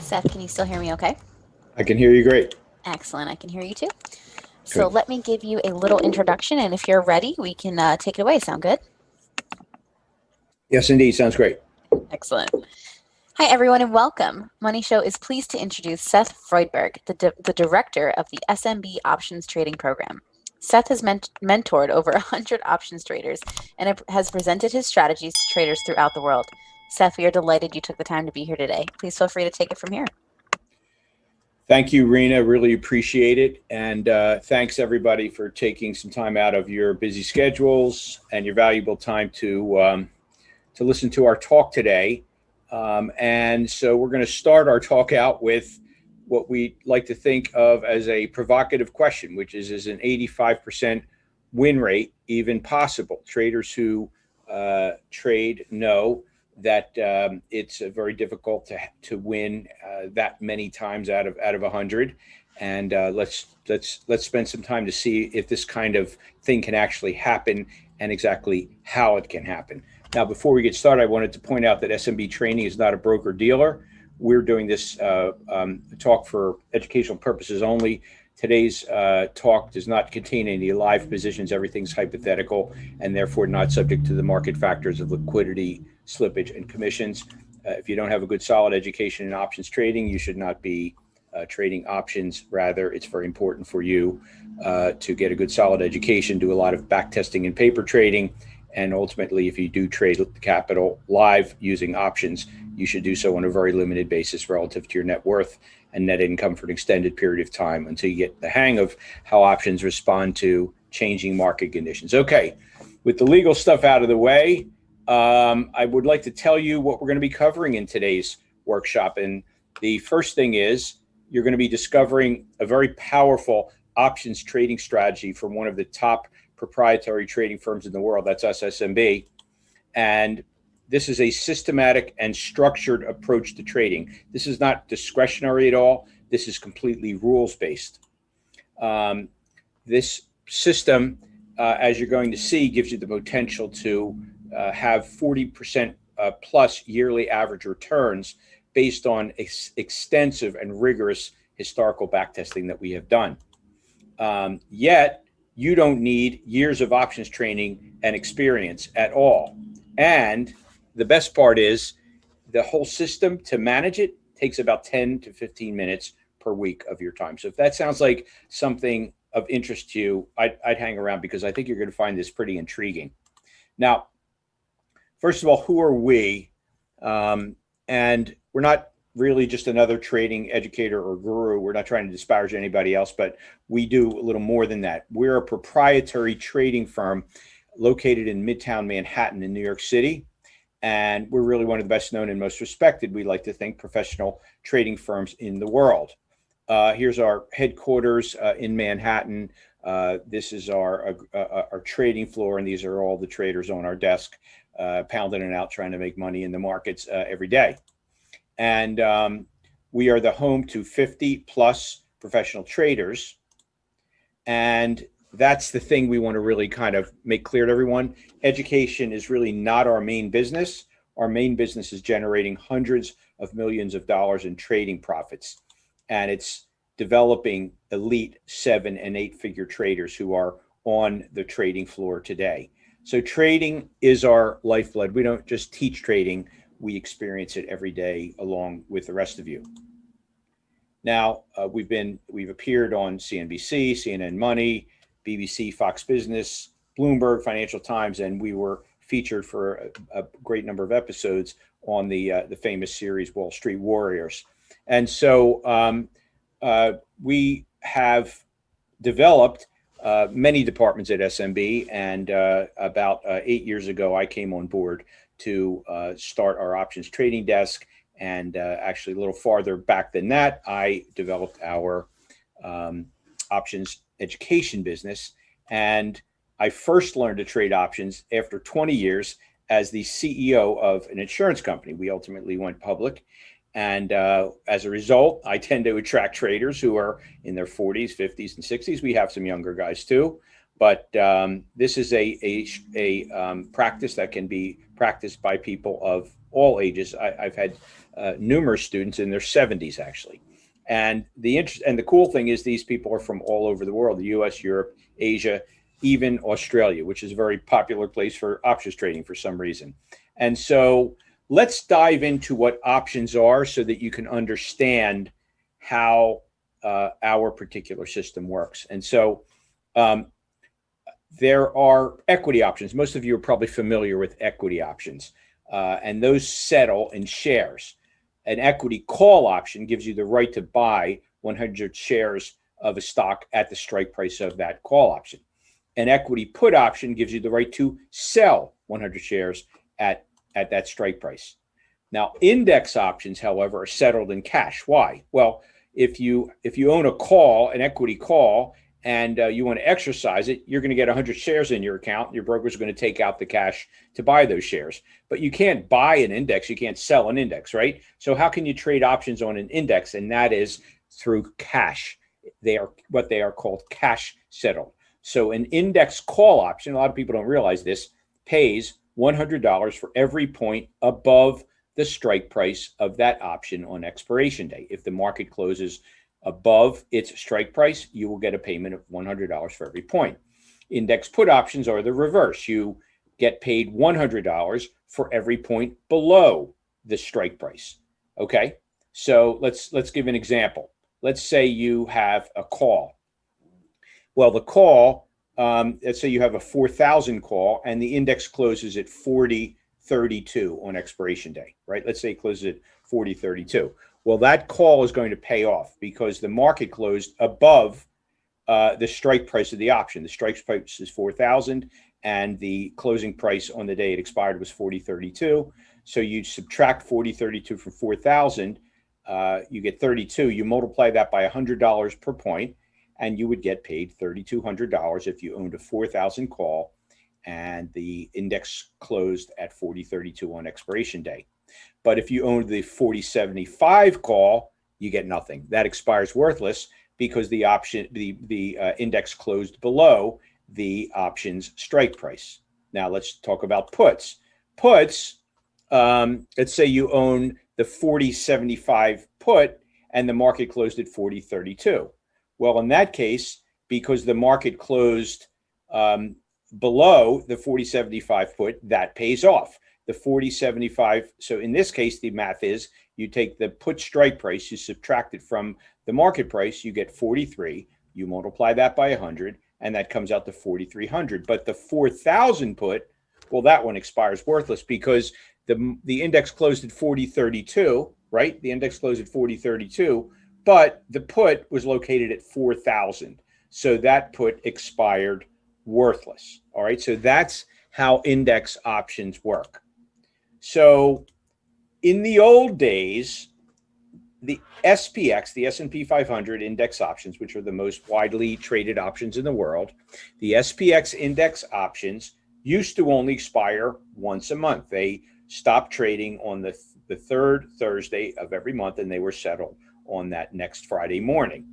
Seth, can you still hear me okay? I can hear you great. Excellent, I can hear you too. So Good. let me give you a little introduction, and if you're ready, we can take it away. Sound good? Yes, indeed. Sounds great. Excellent. Hi, everyone, and welcome. Money Show is pleased to introduce Seth Freudberg, the director of the SMB Options Trading Program. Seth has mentored over 100 options traders and has presented his strategies to traders throughout the world. Seth, we are delighted you took the time to be here today. Please feel free to take it from here. Thank you, Rena. Really appreciate it. And thanks, everybody, for taking some time out of your busy schedules and your valuable time to listen to our talk today. And so we're going to start our talk out with what we like to think of as a provocative question, which is an 85% win rate even possible? Traders who trade know that it's very difficult to win that many times out of 100. And let's spend some time to see if this kind of thing can actually happen and exactly how it can happen. Now, before we get started, I wanted to point out that SMB Training is not a broker dealer. We're doing this talk for educational purposes only. Today's talk does not contain any live positions. Everything's hypothetical and therefore not subject to the market factors of liquidity, slippage, and commissions. If you don't have a good, solid education in options trading, you should not be trading options. Rather, it's very important for you to get a good, solid education, do a lot of back testing and paper trading. And ultimately, if you do trade capital live using options, you should do so on a very limited basis relative to your net worth and net income for an extended period of time until you get the hang of how options respond to changing market conditions. Okay, with the legal stuff out of the way, I would like to tell you what we're going to be covering in today's workshop. And the first thing is you're going to be discovering a very powerful options trading strategy from one of the top proprietary trading firms in the world. That's us, SMB. And this is a systematic and structured approach to trading. This is not discretionary at all. This is completely rules-based. This system, as you're going to see, gives you the potential to have 40% plus yearly average returns based on extensive and rigorous historical backtesting that we have done. Yet, you don't need years of options training and experience at all. And the best part is the whole system to manage it takes about 10 to 15 minutes per week of your time. So if that sounds like something of interest to you, I'd hang around because I think you're going to find this pretty intriguing. Now, first of all, who are we? And we're not really just another trading educator or guru. We're not trying to disparage anybody else, but we do a little more than that. We're a proprietary trading firm located in Midtown Manhattan in New York City. And we're really one of the best known and most respected, we like to think, professional trading firms in the world. Here's our headquarters in Manhattan. This is our trading floor, and these are all the traders on our desk, pounding it out, trying to make money in the markets every day. And we are the home to 50 plus professional traders. And that's the thing we want to really kind of make clear to everyone. Education is really not our main business. Our main business is generating hundreds of millions of dollars in trading profits. And it's developing elite 7 and 8 figure traders who are on the trading floor today. So trading is our lifeblood. We don't just teach trading. We experience it every day along with the rest of you. Now, we've appeared on CNBC, CNN Money, BBC, Fox Business, Bloomberg, Financial Times, and we were featured for a great number of episodes on the famous series Wall Street Warriors. And so we have developed many departments at SMB, and about 8 years ago, I came on board to start our options trading desk. And actually, a little farther back than that, I developed our options education business. And I first learned to trade options after 20 years as the CEO of an insurance company. We ultimately went public. And as a result, I tend to attract traders who are in their 40s, 50s, and 60s. We have some younger guys too. But this is a practice that can be practiced by people of all ages. I've had numerous students in their 70s actually. And the cool thing is these people are from all over the world: the U.S., Europe, Asia, even Australia, which is a very popular place for options trading for some reason. And so let's dive into what options are so that you can understand how our particular system works. And so um, there are equity options. Most of you are probably familiar with equity options, and those settle in shares. An equity call option gives you the right to buy 100 shares of a stock at the strike price of that call option. An equity put option gives you the right to sell 100 shares at that strike price. Now, index options, however, are settled in cash. Why? Well, if you own a call, an equity call, and you want to exercise it, you're going to get 100 shares in your account. Your broker's going to take out the cash to buy those shares. But you can't buy an index. You can't sell an index, right? So how can you trade options on an index? And that is through cash. They are what they are called cash settled. So an index call option, a lot of people don't realize this, pays $100 for every point above the strike price of that option on expiration day. If the market closes above its strike price, you will get a payment of $100 for every point. Index put options are the reverse. You get paid $100 for every point below the strike price. Okay, so let's give an example. Let's say you have a call. Well, the call, let's say you have a 4,000 call and the index closes at 40.32 on expiration day, right? Let's say it closes at 40.32. Well, that call is going to pay off because the market closed above the strike price of the option. The strike price is 4,000 and the closing price on the day it expired was 40.32. So you subtract 40.32 from 4,000, you get 32. You multiply that by $100 per point, and you would get paid $3,200 if you owned a 4,000 call and the index closed at 40.32 on expiration day. But if you owned the 40.75 call, you get nothing. That expires worthless because the option, the index closed below the option's strike price. Now let's talk about puts. Puts, let's say you own the 40.75 put and the market closed at 40.32. Well, in that case, because the market closed below the 40.75 put, that pays off. The 40.75, so in this case, the math is you take the put strike price, you subtract it from the market price, you get 43, you multiply that by 100, and that comes out to 4,300. But the 4,000 put, well, that one expires worthless because the index closed at 40.32, right? The index closed at 40.32, but the put was located at 4,000. So that put expired worthless. All right. So that's how index options work. So in the old days, the SPX, the S&P 500 index options, which are the most widely traded options in the world, the SPX index options used to only expire once a month. They stopped trading on the third Thursday of every month, and they were settled on that next Friday morning.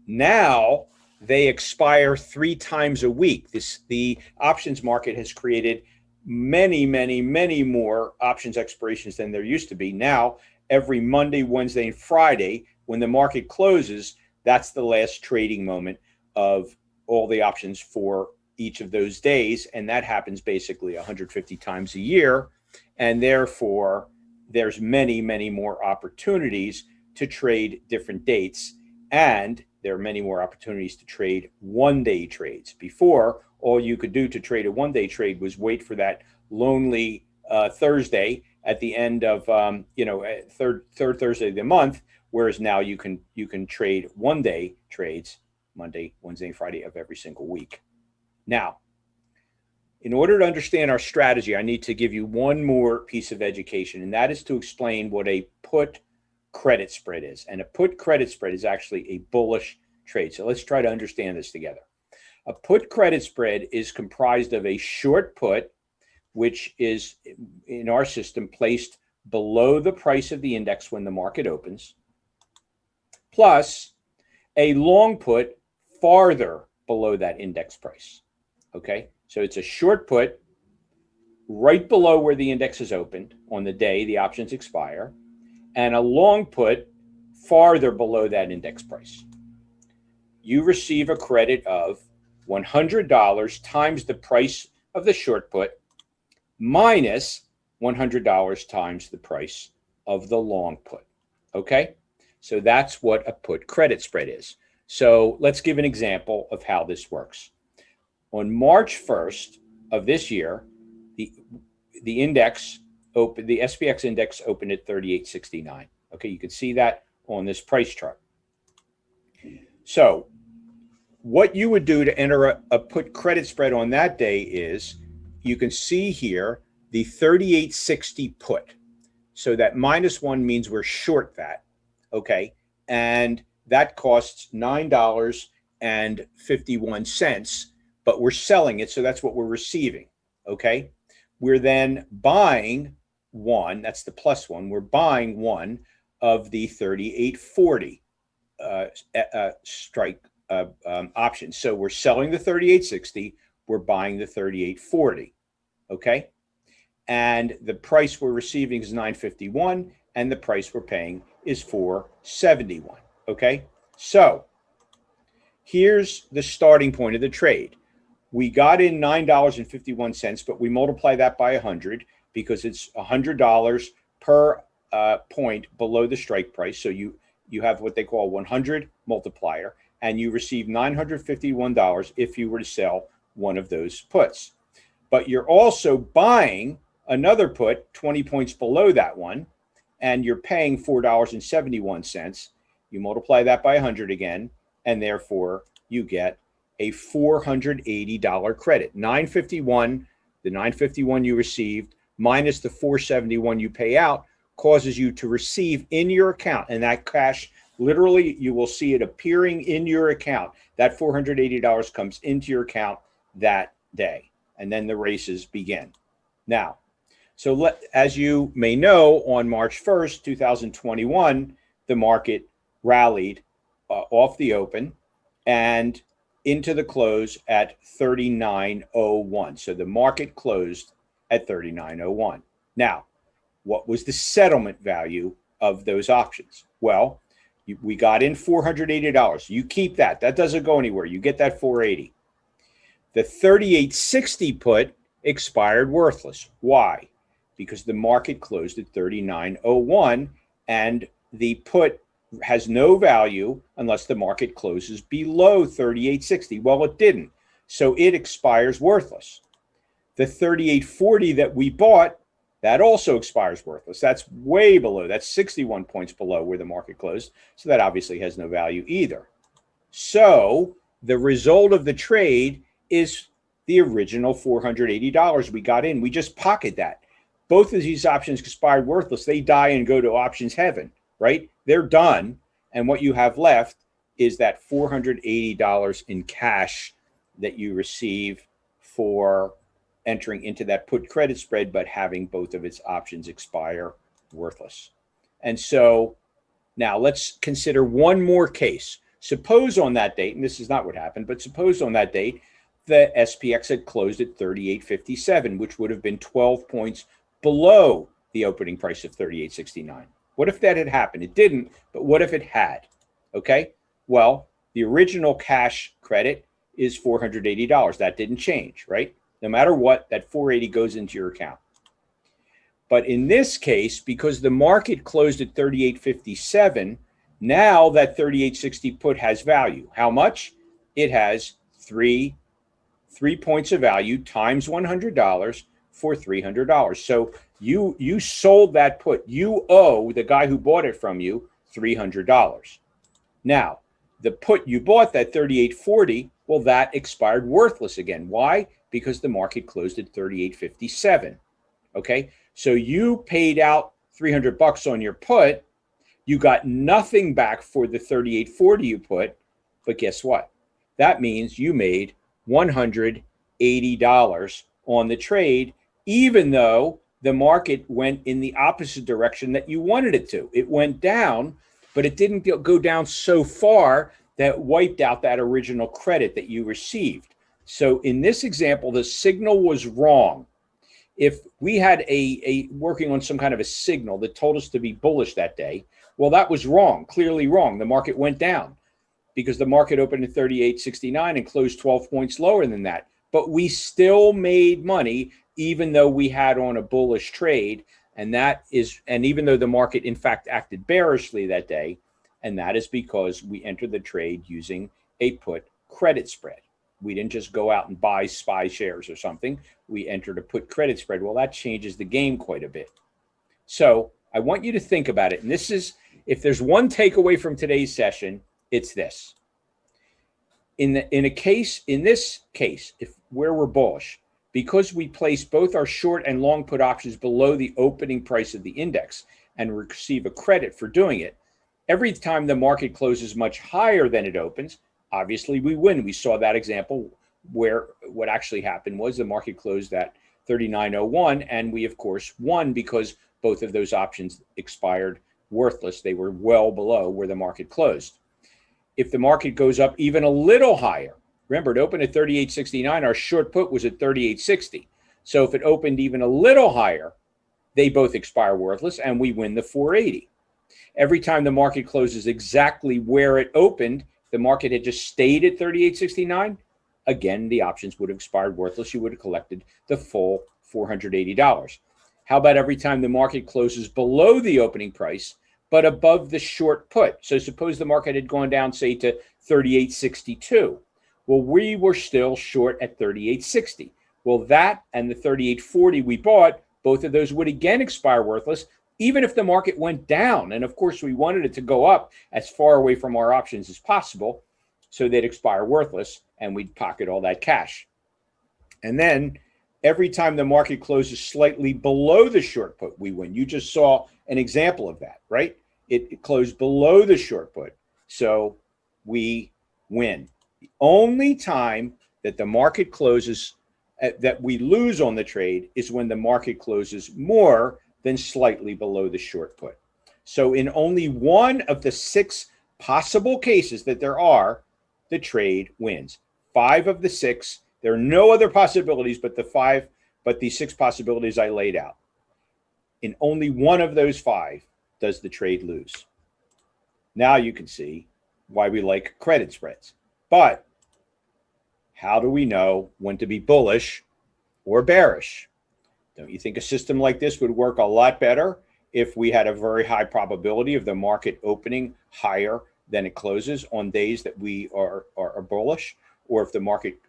Now they expire 3 times a week. The options market has created many, many, many more options expirations than there used to be. Now, every Monday, Wednesday, and Friday, when the market closes, that's the last trading moment of all the options for each of those days. And that happens basically 150 times a year. And therefore, there's many, many more opportunities to trade different dates. And there are many more opportunities to trade one-day trades. Before, all you could do to trade a one-day trade was wait for that lonely Thursday at the end of third Thursday of the month. Whereas now you can trade one-day trades Monday, Wednesday, and Friday of every single week. Now, in order to understand our strategy, I need to give you one more piece of education, and that is to explain what a put credit spread is. And a put credit spread is actually a bullish trade. So let's try to understand this together. A put credit spread is comprised of a short put, which is in our system placed below the price of the index when the market opens, plus a long put farther below that index price. Okay, so it's a short put right below where the index is opened on the day the options expire, and a long put farther below that index price. You receive a credit of $100 times the price of the short put minus $100 times the price of the long put. Okay? So that's what a put credit spread is. So let's give an example of how this works. On March 1st of this year, the index opened, the SPX index opened at 38.69. Okay, you can see that on this price chart. So what you would do to enter a put credit spread on that day is you can see here the 38.60 put. So that -1 means we're short that. Okay. And that costs $9.51, but we're selling it. So that's what we're receiving. Okay. We're then buying one, that's the +1. We're buying one of the 38.40 strike options. So we're selling the 38.60, we're buying the 38.40. Okay. And the price we're receiving is $9.51, and the price we're paying is $4.71. Okay. So here's the starting point of the trade. We got in $9.51, but we multiply that by 100 because it's $100 per point below the strike price. So you have what they call a 100 multiplier, and you receive $951 if you were to sell one of those puts. But you're also buying another put 20 points below that one, and you're paying $4.71. You multiply that by 100 again, and therefore you get a $480 credit. $951, the $951 you received minus the $471 you pay out causes you to receive in your account, and that cash, literally, you will see it appearing in your account. That $480 comes into your account that day, and then the races begin. Now, so as you may know, on March 1st, 2021, the market rallied off the open and into the close at 39.01. So the market closed at 39.01. Now, what was the settlement value of those options? Well, we got in $480. You keep that. That doesn't go anywhere. You get that $480. The 38.60 put expired worthless. Why? Because the market closed at 39.01, and the put has no value unless the market closes below 38.60. Well, it didn't. So it expires worthless. The 38.40 that we bought, that also expires worthless. That's way below. That's 61 points below where the market closed. So that obviously has no value either. So the result of the trade is the original $480 we got in. We just pocket that. Both of these options expired worthless. They die and go to options heaven, right? They're done. And what you have left is that $480 in cash that you receive for entering into that put credit spread, but having both of its options expire worthless. And so now let's consider one more case. Suppose on that date, and this is not what happened, but suppose on that date, the SPX had closed at 38.57, which would have been 12 points below the opening price of 38.69. What if that had happened? It didn't, but what if it had? Okay, well, the original cash credit is $480. That didn't change, right? No matter what, that 480 goes into your account. But in this case, because the market closed at 38.57, now that 38.60 put has value. How much? It has three points of value times $100 for $300. So you sold that put. You owe the guy who bought it from you $300. Now, the put you bought, that 38.40, well, that expired worthless again. Why? Because the market closed at 38.57. Okay, so you paid out $300 on your put. You got nothing back for the 38.40 you put, but guess what? That means you made $180 on the trade, even though the market went in the opposite direction that you wanted it to. It went down, but it didn't go down so far that wiped out that original credit that you received. So in this example, the signal was wrong. If we had a working on some kind of a signal that told us to be bullish that day, well, that was wrong, clearly wrong. The market went down because the market opened at 38.69 and closed 12 points lower than that. But we still made money, even though we had on a bullish trade. And even though the market, in fact, acted bearishly that day, and that is because we entered the trade using a put credit spread. We didn't just go out and buy SPY shares or something. We entered a put credit spread. Well, that changes the game quite a bit. So I want you to think about it. And this is, if there's one takeaway from today's session, it's this. In this case, if where we're bullish, because we place both our short and long put options below the opening price of the index and receive a credit for doing it, every time the market closes much higher than it opens, obviously we win. We saw that example where what actually happened was the market closed at 39.01, and we of course won because both of those options expired worthless. They were well below where the market closed. If the market goes up even a little higher, remember it opened at 38.69, our short put was at 38.60. So if it opened even a little higher, they both expire worthless and we win the 480. Every time the market closes exactly where it opened, the market had just stayed at 38.69, again, the options would have expired worthless. You would have collected the full $480. How about every time the market closes below the opening price, but above the short put? So suppose the market had gone down, say, to 38.62. Well, we were still short at 38.60. Well, that and the 38.40 we bought, both of those would again expire worthless, even if the market went down. And of course, we wanted it to go up as far away from our options as possible, so they'd expire worthless and we'd pocket all that cash. And then every time the market closes slightly below the short put, we win. You just saw an example of that, right? It closed below the short put, so we win. The only time that the market closes, that we lose on the trade, is when the market closes more than slightly below the short put. So in only one of the 6 possible cases that there are, the trade wins. 5 of the 6, there are no other possibilities but the 6 possibilities I laid out. In only one of those 5 does the trade lose. Now you can see why we like credit spreads. But how do we know when to be bullish or bearish? Don't you think a system like this would work a lot better if we had a very high probability of the market opening higher than it closes on days that we are bullish, or if the market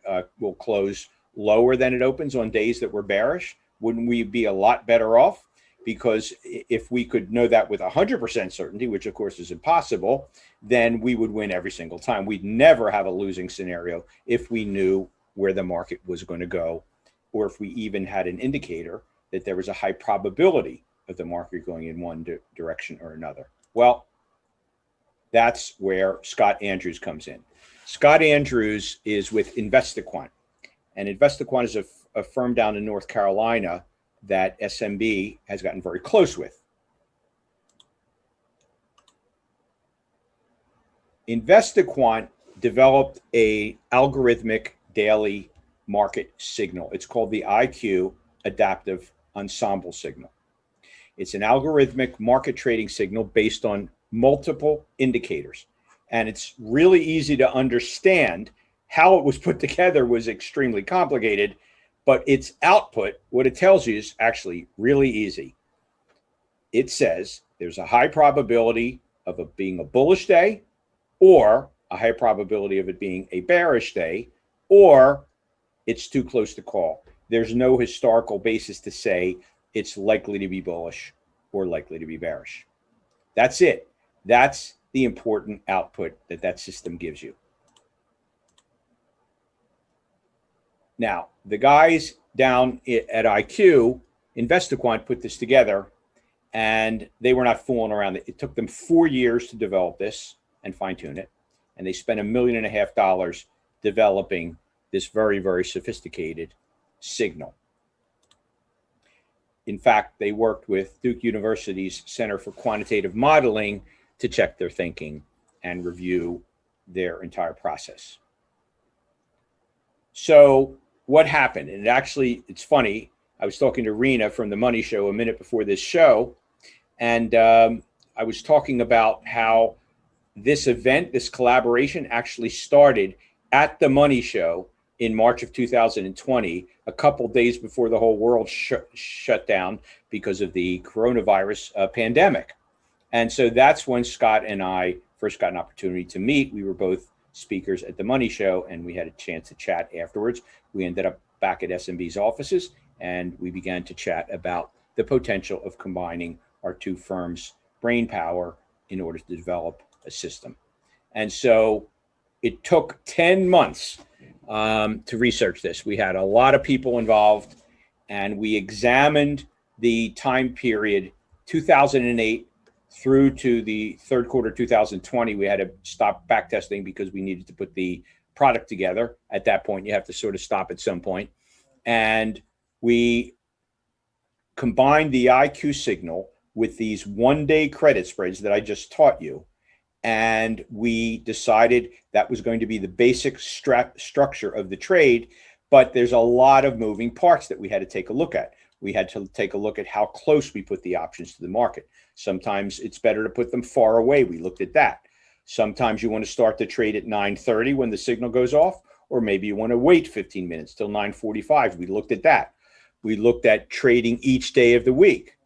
will close lower than it opens on days that we're bearish? Wouldn't we be a lot better off? Because if we could know that with 100% certainty, which of course is impossible, then we would win every single time. We'd never have a losing scenario if we knew where the market was going to go, or if we even had an indicator that there was a high probability of the market going in one direction or another. Well, that's where Scott Andrews comes in. Scott Andrews is with InvestiQuant, and InvestiQuant is a firm down in North Carolina that SMB has gotten very close with. InvestiQuant developed a algorithmic daily market signal. It's called the IQ Adaptive Ensemble Signal. It's an algorithmic market trading signal based on multiple indicators. And it's really easy to understand. How it was put together was extremely complicated, but its output, what it tells you, is actually really easy. It says there's a high probability of it being a bullish day, or a high probability of it being a bearish day, or it's too close to call. There's no historical basis to say it's likely to be bullish or likely to be bearish. That's it. That's the important output that system gives you. Now, the guys down at IQ, InvestiQuant, put this together, and they were not fooling around. It took them 4 years to develop this and fine-tune it, and they spent $1.5 million developing this very, very sophisticated signal. In fact, they worked with Duke University's Center for Quantitative Modeling to check their thinking and review their entire process. So what happened? And actually, it's funny. I was talking to Rena from the Money Show a minute before this show, and I was talking about how this event, this collaboration, actually started at the Money Show in March of 2020, a couple days before the whole world shut down because of the coronavirus pandemic. And so that's when Scott and I first got an opportunity to meet. We were both speakers at the Money Show, and we had a chance to chat afterwards. We ended up back at SMB's offices, and we began to chat about the potential of combining our two firms' brain power in order to develop a system. And so it took 10 months to research this. We had a lot of people involved, and we examined the time period 2008 through to the third quarter 2020. We had to stop back testing because we needed to put the product together. At that point, you have to sort of stop at some point. And we combined the IQ signal with these one-day credit spreads that I just taught you. And we decided that was going to be the basic structure of the trade. But there's a lot of moving parts that we had to take a look at. We had to take a look at how close we put the options to the market. Sometimes it's better to put them far away. We looked at that. Sometimes you want to start the trade at 9:30 when the signal goes off, or maybe you want to wait 15 minutes till 9:45. We looked at that. We looked at trading each day of the week.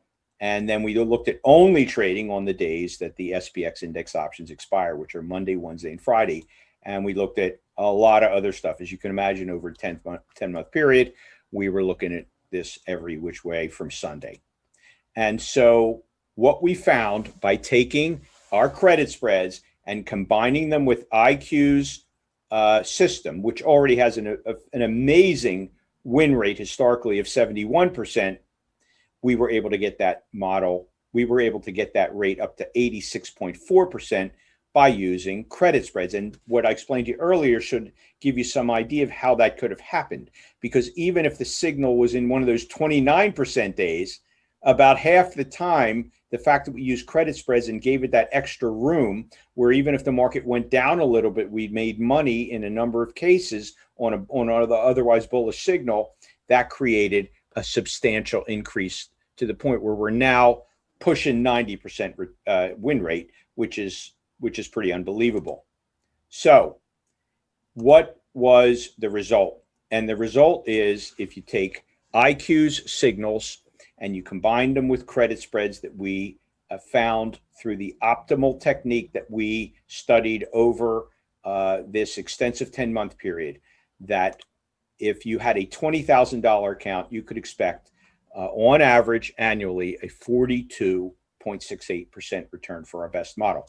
And then we looked at only trading on the days that the SPX index options expire, which are Monday, Wednesday, and Friday. And we looked at a lot of other stuff. As you can imagine, over a 10-month period, we were looking at this every which way from Sunday. And so what we found by taking our credit spreads and combining them with IQ's system, which already has an amazing win rate historically of 71%, we were able to get that model. We were able to get that rate up to 86.4% by using credit spreads. And what I explained to you earlier should give you some idea of how that could have happened. Because even if the signal was in one of those 29% days, about half the time, the fact that we used credit spreads and gave it that extra room, where even if the market went down a little bit, we made money in a number of cases on the otherwise bullish signal, that created a substantial increase to the point where we're now pushing 90% win rate, which is pretty unbelievable. So what was the result? And the result is, if you take IQ's signals and you combine them with credit spreads that we found through the optimal technique that we studied over this extensive 10-month period, that if you had a $20,000 account, you could expect on average annually a 42.68% return for our best model.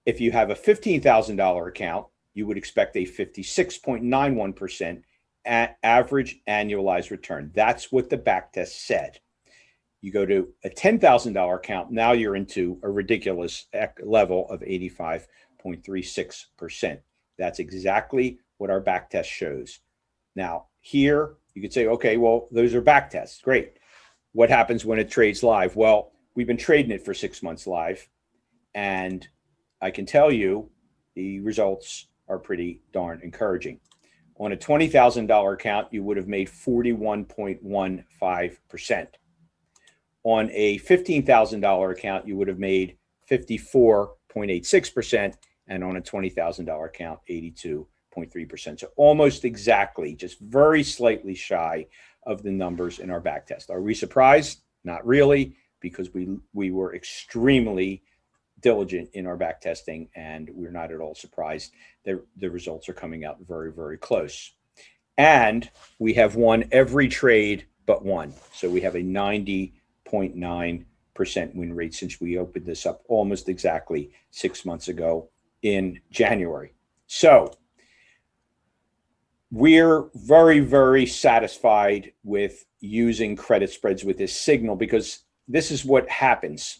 If you have a $15,000 account, you would expect a 56.91% average annualized return. That's what the backtest said. You go to a $10,000 account, now you're into a ridiculous level of 85.36%. That's exactly what our backtest shows. Now, here you could say, okay, well, those are backtests. Great. What happens when it trades live? Well, we've been trading it for 6 months live, and I can tell you the results are pretty darn encouraging. On a $20,000 account, you would have made 41.15%. On a $15,000 account, you would have made 54.86%, and on a $20,000 account, 82.3%. So almost exactly, just very slightly shy of the numbers in our backtest. Are we surprised? Not really, because we were extremely diligent in our back testing, and we're not at all surprised that the results are coming out very, very close. And we have won every trade but one. So we have a 90.9% win rate since we opened this up almost exactly 6 months ago in January. So we're very, very satisfied with using credit spreads with this signal, because this is what happens.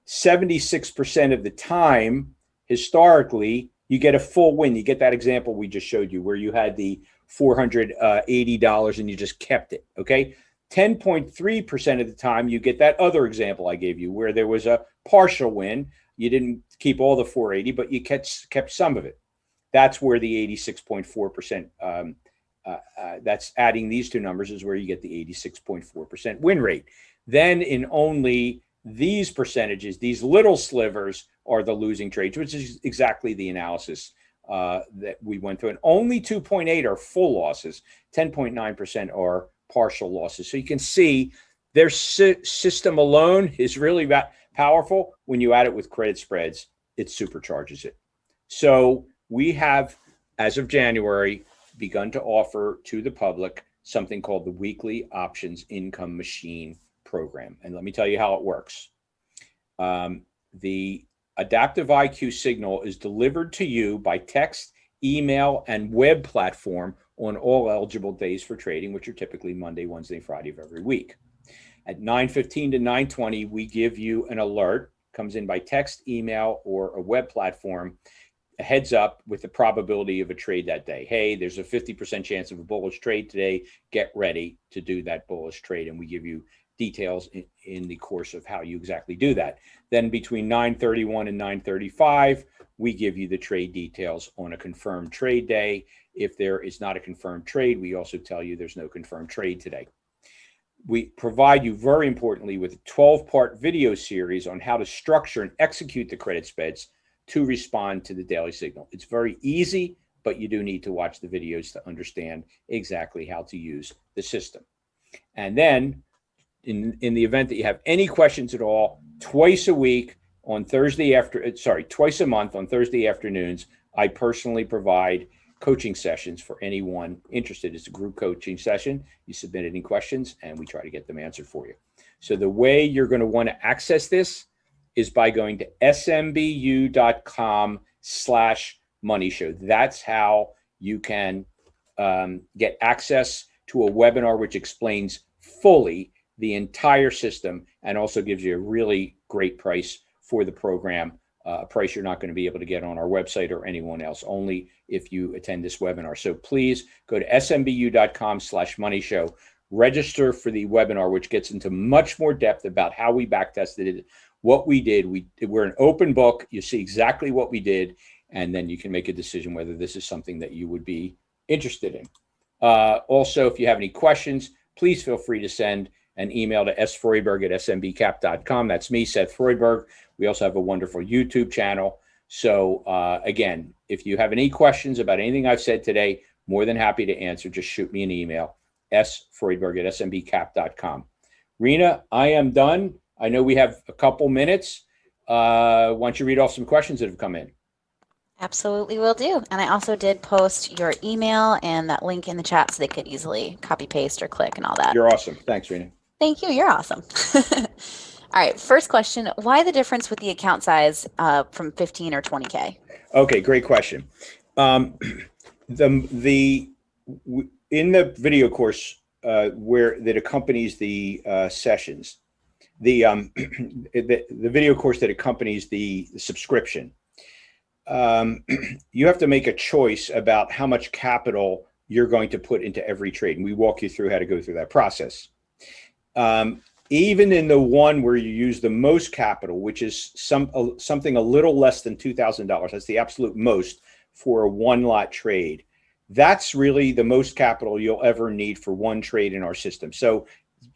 76% of the time, historically, you get a full win. You get that example we just showed you where you had the $480 and you just kept it, okay? 10.3% of the time, you get that other example I gave you where there was a partial win. You didn't keep all the 480, but you kept some of it. That's where the 86.4% That's adding these two numbers is where you get the 86.4% win rate. Then in only these percentages, these little slivers are the losing trades, which is exactly the analysis that we went through. And only 2.8 are full losses, 10.9% are partial losses. So you can see their system alone is really powerful. When you add it with credit spreads, it supercharges it. So we have, as of January, begun to offer to the public something called the Weekly Options Income Machine program. And let me tell you how it works. The Adaptive IQ signal is delivered to you by text, email, and web platform on all eligible days for trading, which are typically Monday, Wednesday, Friday of every week. At 9:15 to 9:20, we give you an alert, comes in by text, email, or a web platform, a heads up with the probability of a trade that day. Hey, there's a 50% chance of a bullish trade today. Get ready to do that bullish trade. And we give you details in the course of how you exactly do that. Then between 9:31 and 9:35, we give you the trade details on a confirmed trade day. If there is not a confirmed trade, we also tell you there's no confirmed trade today. We provide you, very importantly, with a 12-part video series on how to structure and execute the credit spreads to respond to the daily signal. It's very easy, but you do need to watch the videos to understand exactly how to use the system. And then in the event that you have any questions at all, twice a month on Thursday afternoons, I personally provide coaching sessions for anyone interested. It's a group coaching session. You submit any questions and we try to get them answered for you. So the way you're going to want to access this is by going to smbu.com/money show. That's how you can get access to a webinar which explains fully the entire system and also gives you a really great price for the program, a price you're not going to be able to get on our website or anyone else, only if you attend this webinar. So please go to smbu.com/money show, register for the webinar, which gets into much more depth about how we back tested it, what we did. We're an open book. You see exactly what we did, and then you can make a decision whether this is something that you would be interested in. Also, if you have any questions, please feel free to send an email to sfreudberg@smbcap.com. That's me, Seth Freudberg. We also have a wonderful YouTube channel. So again, if you have any questions about anything I've said today, more than happy to answer. Just shoot me an email, sfreudberg@smbcap.com. Rena, I am done. I know we have a couple minutes. Why don't you read off some questions that have come in? Absolutely will do. And I also did post your email and that link in the chat so they could easily copy, paste, or click and all that. You're awesome. Thanks, Rena. Thank you. You're awesome. All right. First question. Why the difference with the account size from 15 or 20K? Okay, great question. In the video course that accompanies the sessions, the video course that accompanies the subscription, you have to make a choice about how much capital you're going to put into every trade. And we walk you through how to go through that process. Even in the one where you use the most capital, which is something a little less than $2,000, that's the absolute most for a one lot trade. That's really the most capital you'll ever need for one trade in our system. So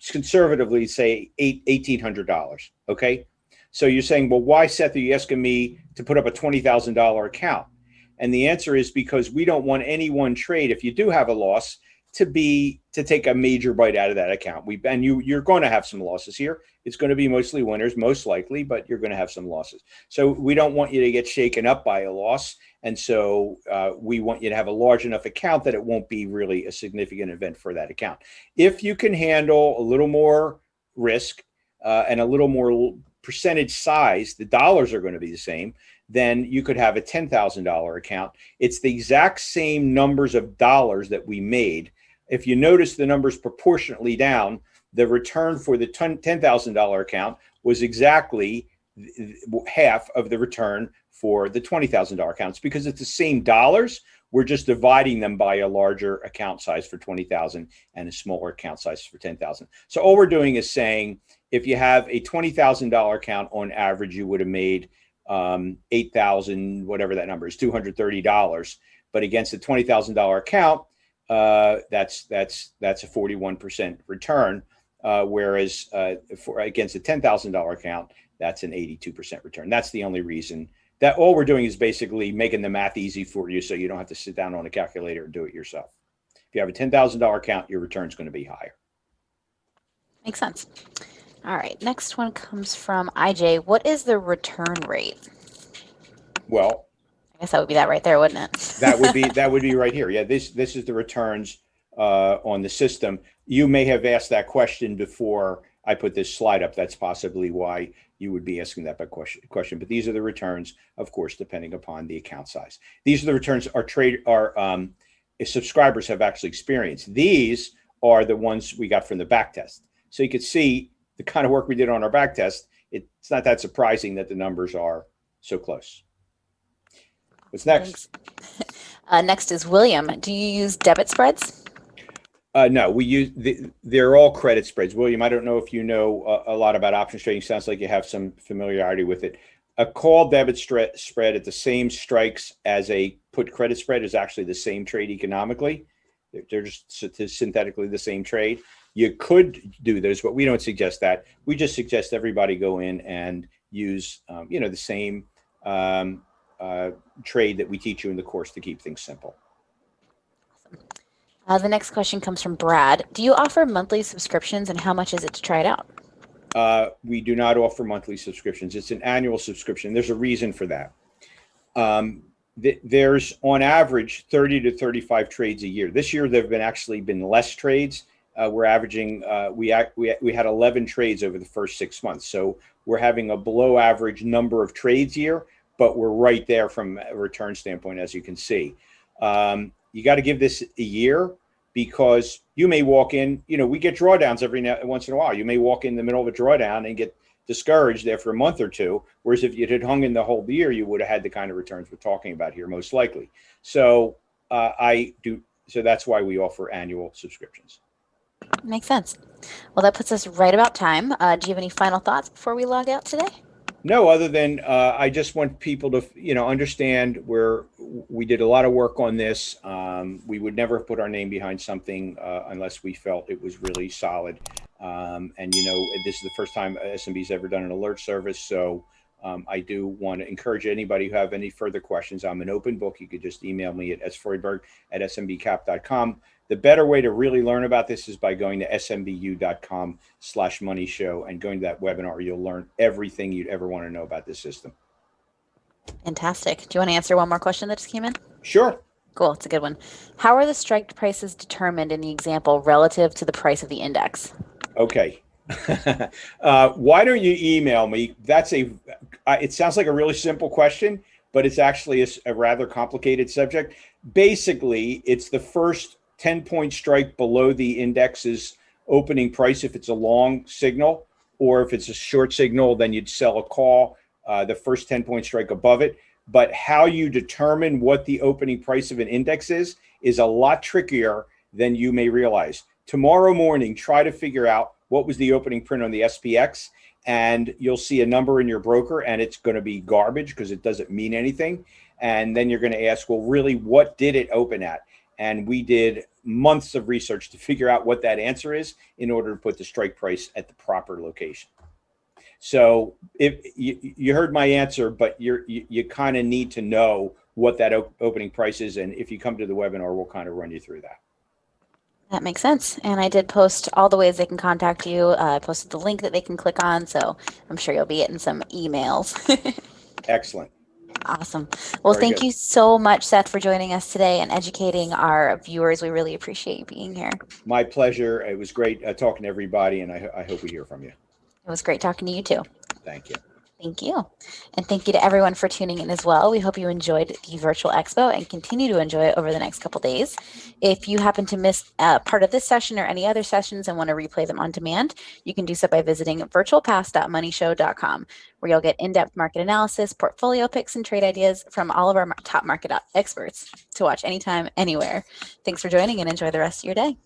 conservatively say $1,800, okay? So you're saying, well, why, Seth, are you asking me to put up a $20,000 account? And the answer is because we don't want any one trade, if you do have a loss, to take a major bite out of that account. You're going to have some losses here. It's going to be mostly winners, most likely, but you're going to have some losses. So we don't want you to get shaken up by a loss. And so we want you to have a large enough account that it won't be really a significant event for that account. If you can handle a little more risk and a little more percentage size, the dollars are going to be the same, then you could have a $10,000 account. It's the exact same numbers of dollars that we made. If you notice the numbers proportionately down, the return for the $10,000 account was exactly half of the return for the $20,000 accounts because it's the same dollars. We're just dividing them by a larger account size for 20,000 and a smaller account size for 10,000. So all we're doing is saying, if you have a $20,000 account on average, you would have made 8,000, whatever that number is, $230. But against a $20,000 account, that's a 41% return. Whereas for against a $10,000 account, that's an 82% return. That's the only reason. That all we're doing is basically making the math easy for you, so you don't have to sit down on a calculator and do it yourself. If you have a $10,000 account, your return is going to be higher. Makes sense. All right, next one comes from IJ. What is the return rate? Well, I guess that would be that right there, wouldn't it? that would be right here. Yeah, this is the returns on the system. You may have asked that question before I put this slide up. That's possibly why you would be asking that question. But these are the returns, of course, depending upon the account size. These are the returns our subscribers have actually experienced. These are the ones we got from the back test. So you could see the kind of work we did on our back test. It's not that surprising that the numbers are so close. What's next? Next is William. Do you use debit spreads? No, they're all credit spreads. William, I don't know if you know a lot about options trading. Sounds like you have some familiarity with it. A call debit spread at the same strikes as a put credit spread is actually the same trade economically. They're just synthetically the same trade. You could do those, but we don't suggest that. We just suggest everybody go in and use the same trade that we teach you in the course to keep things simple. Awesome. The next question comes from Brad. Do you offer monthly subscriptions, and how much is it to try it out? We do not offer monthly subscriptions. It's an annual subscription. There's a reason for that. There's on average 30 to 35 trades a year. This year there have actually been less trades. We're averaging we had 11 trades over the first 6 months, so we're having a below average number of trades year, but we're right there from a return standpoint, as you can see. You got to give this a year, because you may walk in, we get drawdowns once in a while. You may walk in the middle of a drawdown and get discouraged after a month or two, whereas if you had hung in the whole year, you would have had the kind of returns we're talking about here, most likely. So so that's why we offer annual subscriptions. Makes sense. Well, that puts us right about time. Do you have any final thoughts before we log out today? No, other than I just want people to, understand we did a lot of work on this. We would never put our name behind something unless we felt it was really solid. And, this is the first time SMB's ever done an alert service. So I do want to encourage anybody who have any further questions. I'm an open book. You could just email me at sfreudberg@smbcap.com. The better way to really learn about this is by going to smbu.com/money show and going to that webinar. You'll learn everything you'd ever want to know about this system. Fantastic. Do you want to answer one more question that just came in? Sure. Cool. It's a good one. How are the strike prices determined in the example relative to the price of the index? Okay. Why don't you email me? It sounds like a really simple question, but it's actually a rather complicated subject. Basically, it's the first 10-point strike below the index's opening price if it's a long signal, or if it's a short signal, then you'd sell a call, the first 10-point strike above it. But how you determine what the opening price of an index is a lot trickier than you may realize. Tomorrow morning, try to figure out what was the opening print on the SPX, and you'll see a number in your broker, and it's going to be garbage because it doesn't mean anything. And then you're going to ask, well, really, what did it open at? And we did months of research to figure out what that answer is in order to put the strike price at the proper location. So if you heard my answer, but you kind of need to know what that opening price is. And if you come to the webinar, we'll kind of run you through that. That makes sense. And I did post all the ways they can contact you. I posted the link that they can click on. So I'm sure you'll be getting some emails. Excellent. Awesome. Well, thank you so much, Seth, for joining us today and educating our viewers. We really appreciate you being here. My pleasure. It was great talking to everybody, and I hope we hear from you. It was great talking to you too. Thank you. Thank you. And thank you to everyone for tuning in as well. We hope you enjoyed the virtual expo and continue to enjoy it over the next couple days. If you happen to miss part of this session or any other sessions and want to replay them on demand, you can do so by visiting virtualpass.moneyshow.com, where you'll get in-depth market analysis, portfolio picks, and trade ideas from all of our top market experts to watch anytime, anywhere. Thanks for joining and enjoy the rest of your day.